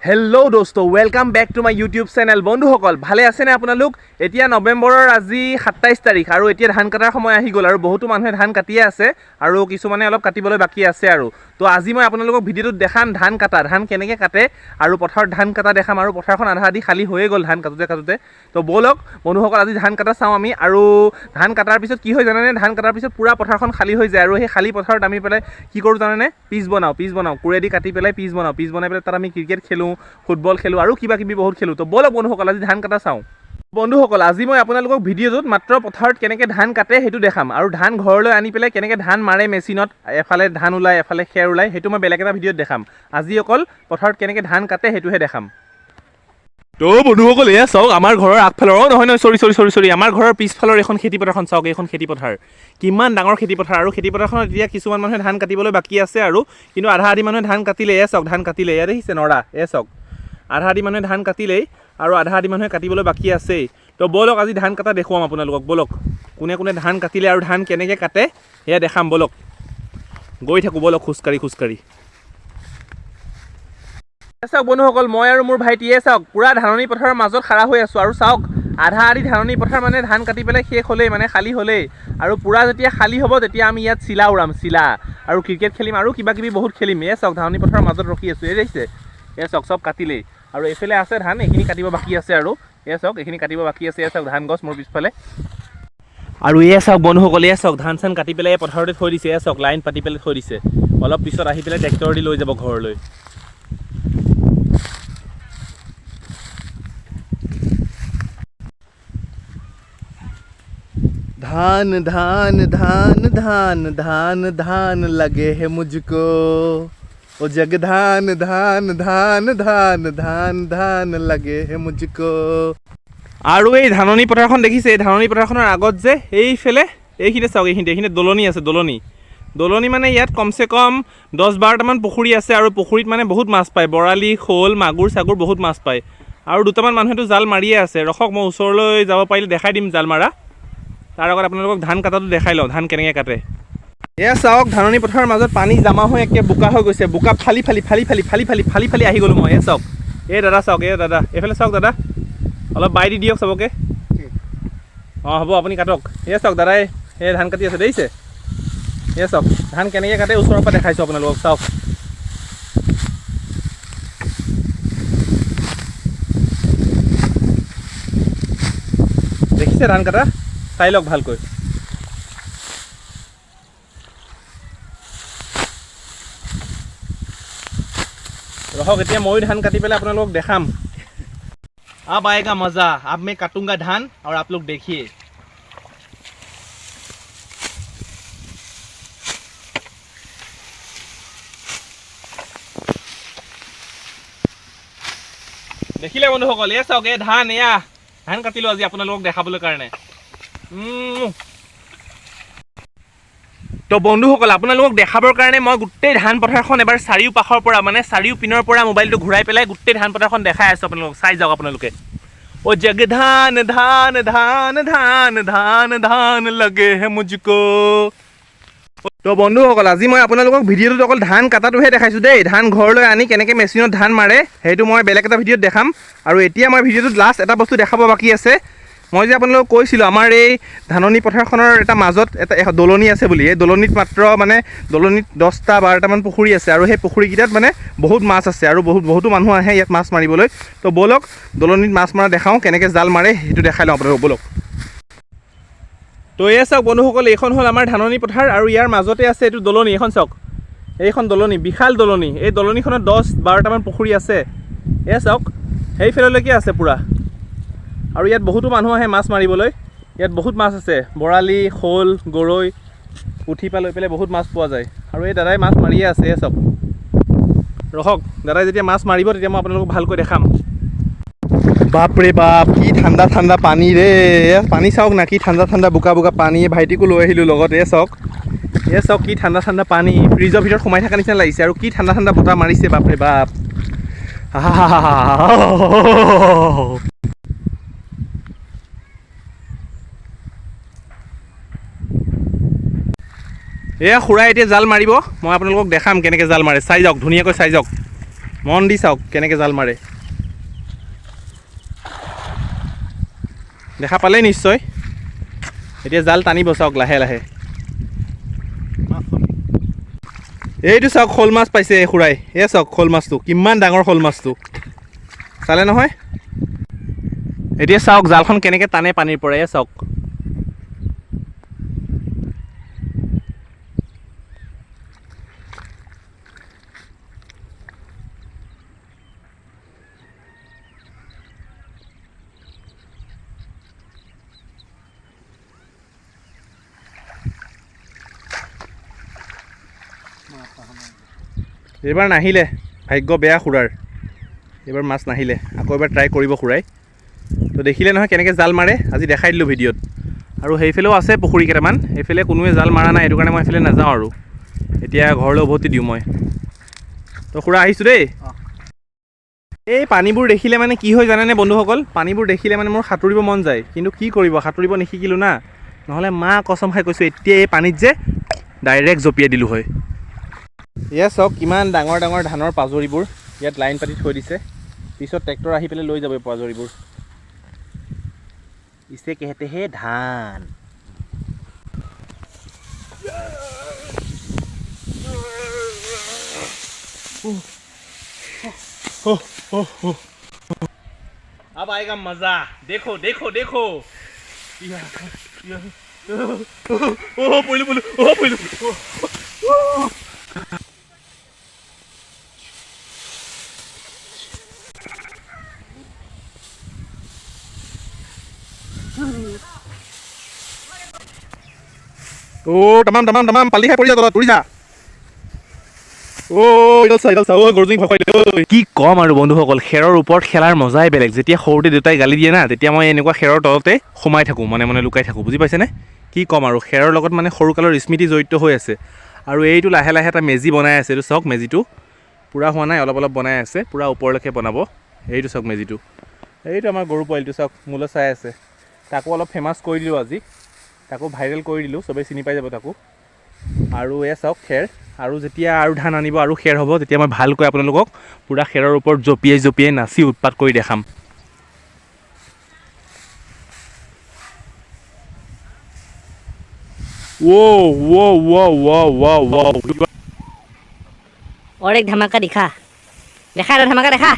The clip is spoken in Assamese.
হেল্ল' দোস্ত welcome back to my YouTube channel. বন্ধুসকল ভালে আছেনে আপোনালোক? এতিয়া নৱেম্বৰৰ আজি 27 তাৰিখ আৰু এতিয়া ধান কটাৰ সময় আহি গ'ল আৰু বহুতো মানুহে ধান কাটিয়ে আছে আৰু কিছুমানে অলপ কাটিবলৈ বাকী আছে আৰু তো আজি মই আপোনালোকক ভিডিঅ'টোত দেখাম ধান কাটা, ধান কেনেকৈ কাটে আৰু পথাৰত ধান কাটা দেখাম আৰু পথাৰখন আধা আধি খালী হৈয়ে গ'ল ধান কাটোতে। তো ব'লক বন্ধুসকল আজি ধান কাটা চাওঁ আমি। আৰু ধান কাটাৰ পিছত কি হয় জানেনে? ধান কাটাৰ পিছত পূৰা পথাৰখন খালী হৈ যায় আৰু সেই খালী পথাৰত আমি পেলাই কি কৰোঁ জানেনে? পিচ বনাওঁ কোৰেদি কাটি পেলাই পিচ বনাই পেলাই তাত আমি ক্ৰিকেট খেলোঁ, ফুটবল খেলোঁ আৰু কিবা কিবি বহুত খেলোঁ। তো ব'লক বন্ধুসকল আজি ধান কাটা চাওঁ। বন্ধুসকল আজি মই আপোনালোকক ভিডিঅ'টোত মাত্ৰ পথাৰত কেনেকৈ ধান কাটে সেইটো দেখাম আৰু ধান ঘৰলৈ আনি পেলাই কেনেকৈ ধান মাৰে মেচিনত, এফালে ধান ওলায় এফালে খেৰ ওলায়, সেইটো মই বেলেগ এটা ভিডিঅ'ত দেখাম। আজি অকল পথাৰত কেনেকৈ ধান কাটে সেইটোহে দেখাম। তো বন্ধুসকল এয়া চাওক আমাৰ ঘৰৰ আগফালৰ চৰি আমাৰ ঘৰৰ পিছফালৰ এখন খেতিপথাৰখন চাওক। এইখন খেতিপথাৰ কিমান ডাঙৰ খেতিপথাৰ আৰু খেতিপথাৰখনত এতিয়া কিছুমান মানুহে ধান কাটিবলৈ বাকী আছে আৰু কিন্তু আধা আধি মানুহে ধান কাটিলে। এয়া চাওক ধান কাটিলে, এয়া দেখিছে নৰা, এয়া চাওক আধা আধি মানুহে ধান কাটিলেই আৰু আধা আধি মানুহে কাটিবলৈ বাকী আছেই। তো ব'লক আজি ধান কাটা দেখুৱাম আপোনালোকক। ব'লক কোনে কোনে ধান কাটিলে আৰু ধান কেনেকৈ কাটে সেয়া দেখাম। ব'লক গৈ থাকোঁ ব'লক খোজকাঢ়ি। চাওক বন্ধুসকল মই আৰু মোৰ ভাইটিয়ে চাওক পূৰা ধাননি পথাৰৰ মাজত খাৰা হৈ আছোঁ আৰু চাওক আধা আধি ধাননি পথাৰ মানে ধান কাটি পেলাই শেষ হ'লেই, মানে খালী হ'লেই আৰু পূৰা যেতিয়া খালী হ'ব তেতিয়া আমি ইয়াত চিলা উৰাম, চিলা আৰু ক্ৰিকেট খেলিম আৰু কিবা কিবি বহুত খেলিম। এয়া চাওক ধাননি পথাৰৰ মাজত ৰখি আছোঁ, এই দেখিছে এয়া চাওক চব কাটিলেই আৰু এইফালে আছে ধান, এইখিনি কাটিব বাকী আছে আৰু এয়া চাওক এইখিনি কাটিব বাকী আছে। এয়া চাওক ধান গছ মোৰ পিছফালে আৰু এয়া চাওক বন্ধুসকল, এয়া চাওক ধান চান কাটি পেলাই পথাৰতে থৈ দিছে। এয়া চাওক লাইন পাতি পেলাই থৈ দিছে, অলপ পিছত আহি পেলাই ট্ৰেক্টৰ দি লৈ যাব ঘৰলৈ। धान धान धान धान धान धान लगे है मुझको ओ जग धान धान धान धान धान धान लगे है मुझको। আৰু এই ধাননি পথাৰখন দেখিছে? এই ধাননি পথাৰখনৰ আগত যে এইফালে এইখিনিতে চাওক, এইখিনিতে দলনি আছে, দলনি মানে ইয়াত কমচে কম 10-12টামান পুখুৰী আছে আৰু পুখুৰীত মানে বহুত মাছ পায়, বৰালি শ'ল মাগুৰ চাগুৰ বহুত মাছ পায় আৰু দুটামান মানুহেতো জাল মাৰিয়ে আছে। ৰখক মই ওচৰলৈ যাব পাৰিলে দেখাই দিম জাল মাৰা। তাৰ আগত আপোনালোকক ধান কাটাটো দেখাই লওঁ, ধান কেনেকৈ কাটে। এয়া চাওক ধাননি পথাৰৰ মাজত পানী জমা হৈ একে বোকা হৈ গৈছে, বোকা ফালি ফালি আহি গ'লোঁ মই। এয়া চাওক এই দাদা চাওক, এই দাদা এইফালে চাওক, দাদা অলপ বাই দি দিয়ক চবকে। অঁ হ'ব আপুনি কাটক। এয়া চাওক দাদাই এই ধান কাটি আছে দেখিছে? এয়া চাওক ধান কেনেকৈ কাটে ওচৰৰ পৰা দেখাইছোঁ আপোনালোকক, চাওক। দেখিছে ধান কাটা? চাই লওক ভালকৈ। ৰহক এতিয়া ময়ো ধান কাটি পেলাই আপোনালোকক দেখাম। अब आएगा मज़ा, अब मैं काटूंगा धान और आप लोग देखिए। দেখিলে বন্ধুসকল? এয়া চাওক এই ধান, এয়া ধান কাটিলোঁ আজি আপোনালোকক দেখাবলৈ কাৰণে। তো বন্ধুসকল আপোনালোকক দেখাবৰ কাৰণে মই গোটেই ধান পথাৰখন এবাৰ চাৰিওপাশৰ পৰা মানে চাৰিওপিনৰ পৰা মোবাইলটো ঘূৰাই পেলাই গোটেই ধান পথাৰখন দেখাই আছোঁ আপোনালোকক, চাই যাওক আপোনালোকে। ओ जग धान धान धान धान धान धान लगे है मुझको। তো বন্ধুসকল আজি মই আপোনালোকক ভিডিঅ'টোত অকল ধান কাটাটোহে দেখাইছোঁ দেই। ধান ঘৰলৈ আনি কেনেকৈ মেচিনত ধান মাৰে সেইটো মই বেলেগ এটা ভিডিঅ'ত দেখাম। আৰু এতিয়া মই ভিডিঅ'টোত লাষ্ট এটা বস্তু দেখাব বাকী আছে। মই যে আপোনালোকক কৈছিলোঁ আমাৰ এই ধাননি পথাৰখনৰ এটা মাজত এটা দলনি আছে বুলি, এই দলনিত মাত্ৰ মানে দলনিত 10-12টামান পুখুৰী আছে আৰু সেই পুখুৰীকেইটাত মানে বহুত মাছ আছে আৰু বহুতো মানুহ আহে ইয়াত মাছ মাৰিবলৈ। তো ব'লক দলনিত মাছ মৰা দেখাওঁ, কেনেকৈ জাল মাৰে সেইটো দেখাই লওঁ আপোনালোকক, ব'লক। তো এয়া চাওক বন্ধুসকল এইখন হ'ল আমাৰ ধাননি পথাৰ আৰু ইয়াৰ মাজতে আছে এইটো দলনি। এইখন চাওক, এইখন দলনি, বিশাল দলনি। এই দলনিখনত 10-12টামান পুখুৰী আছে। এয়া চাওক সেইফাললৈকে আছে পূৰা আৰু ইয়াত বহুতো মানুহ আহে মাছ মাৰিবলৈ। ইয়াত বহুত মাছ আছে, বৰালি শ'ল গৰৈ পুঠি পৰা লৈ পেলাই বহুত মাছ পোৱা যায় আৰু এই দাদাই মাছ মাৰিয়ে আছে। এয়া চাওক ৰখক দাদাই যেতিয়া মাছ মাৰিব তেতিয়া মই আপোনালোকক ভালকৈ দেখাম। বাপৰে বাপ কি ঠাণ্ডা ঠাণ্ডা পানী ৰে, পানী চাওক না কি ঠাণ্ডা ঠাণ্ডা বোকা বোকা পানী। ভাইটিকো লৈ আহিলোঁ লগত। এয়া চাওক কি ঠাণ্ডা ঠাণ্ডা পানী, ফ্ৰিজৰ ভিতৰত সোমাই থকা নিচিনা লাগিছে আৰু কি ঠাণ্ডা ঠাণ্ডা বতাহ মাৰিছে, বাপৰে বাপ। এয়া খুৰাই এতিয়া জাল মাৰিব, মই আপোনালোকক দেখাম কেনেকৈ জাল মাৰে, চাই যাওক ধুনীয়াকৈ চাই যাওক। মন দি চাওক কেনেকৈ জাল মাৰে। দেখা পালেই নিশ্চয়। এতিয়া জাল টানিব চাওক লাহে লাহে। এইটো চাওক শ'ল মাছ পাইছে খুৰাই। এই চাওক শ'ল মাছটো কিমান ডাঙৰ শ'ল মাছটো চালে নহয়। এতিয়া চাওক জালখন কেনেকৈ টানে পানীৰ পৰা। এই চাওক এইবাৰ নাহিলে ভাগ্য বেয়া খুৰাৰ। এইবাৰ মাছ নাহিলে। আকৌ এবাৰ ট্ৰাই কৰিব খুৰাই। তো দেখিলে নহয় কেনেকৈ জাল মাৰে। আজি দেখাই দিলোঁ ভিডিঅ'ত। আৰু সেইফালেও আছে পুখুৰী কেইটামান। সেইফালে কোনোৱে জাল মাৰা নাই, সেইটো কাৰণে মই সেইফালে নাযাওঁ আৰু। এতিয়া ঘৰলৈ উভতি দিওঁ মই। তো খুৰা আহিছোঁ দেই। এই পানীবোৰ দেখিলে মানে কি হয় জানেনে বন্ধুসকল, পানীবোৰ দেখিলে মানে মোৰ সাঁতুৰিব মন যায়, কিন্তু কি কৰিব সাঁতুৰিব নিশিকিলোঁ না। নহ'লে মা কচম খাই কৈছোঁ এতিয়া এই পানীত যে ডাইৰেক্ট জঁপিয়াই দিলোঁ হয়। এয়া চাওক কিমান ডাঙৰ ডাঙৰ ধানৰ পাজৰিবোৰ ইয়াত লাইন পাতি থৈ দিছে। পিছত ট্ৰেক্টৰ আহি পেলাই লৈ যাব এই পাজৰিবোৰ। ইছে কেহেতে হে ধান। अब आएगा मजा। देखो देखो देखो। ओह पहिलो पहिलो ओह पहिलो। Oh, tamam tamam tamam পালি খাই পৰি যা তলত, উৰি যা। কি ক'ম আৰু বন্ধুসকল, খেৰৰ ওপৰত খেলাৰ মজাই বেলেগ। যেতিয়া সৰুতে দেউতাই গালি দিয়ে না, তেতিয়া মই এনেকুৱা খেৰৰ তলতে সোমাই থাকোঁ, মানে লুকাই থাকোঁ। বুজি পাইছেনে? কি ক'ম আৰু খেৰৰ লগত মানে সৰুকালৰ স্মৃতি জড়িত হৈ আছে। আৰু এইটো লাহে লাহে এটা মেজি বনাই আছে। এইটো চাওক মেজিটো পূৰা হোৱা নাই, অলপ অলপ বনাই আছে। পূৰা ওপৰলৈকে বনাব। এইটো চাওক মেজিটো। এইটো আমাৰ গৰু পোৱালিটো চাওক মোলৈ চাই আছে। তাকো অলপ ফেমাছ কৰি দিলোঁ আজি, তাকো ভাইৰেল কৰি দিলোঁ, চবেই চিনি পাই যাব তাকো। আৰু এয়া চাওক খেৰ। আৰু যেতিয়া আৰু ধান আনিব আৰু খেৰ হ'ব, তেতিয়া মই ভালকৈ আপোনালোকক পূৰা খেৰৰ ওপৰত জঁপিয়াই জঁপিয়াই নাচি উৎপাত কৰি দেখাম। और एक धमाका दिखा, देखा धमाका देखा।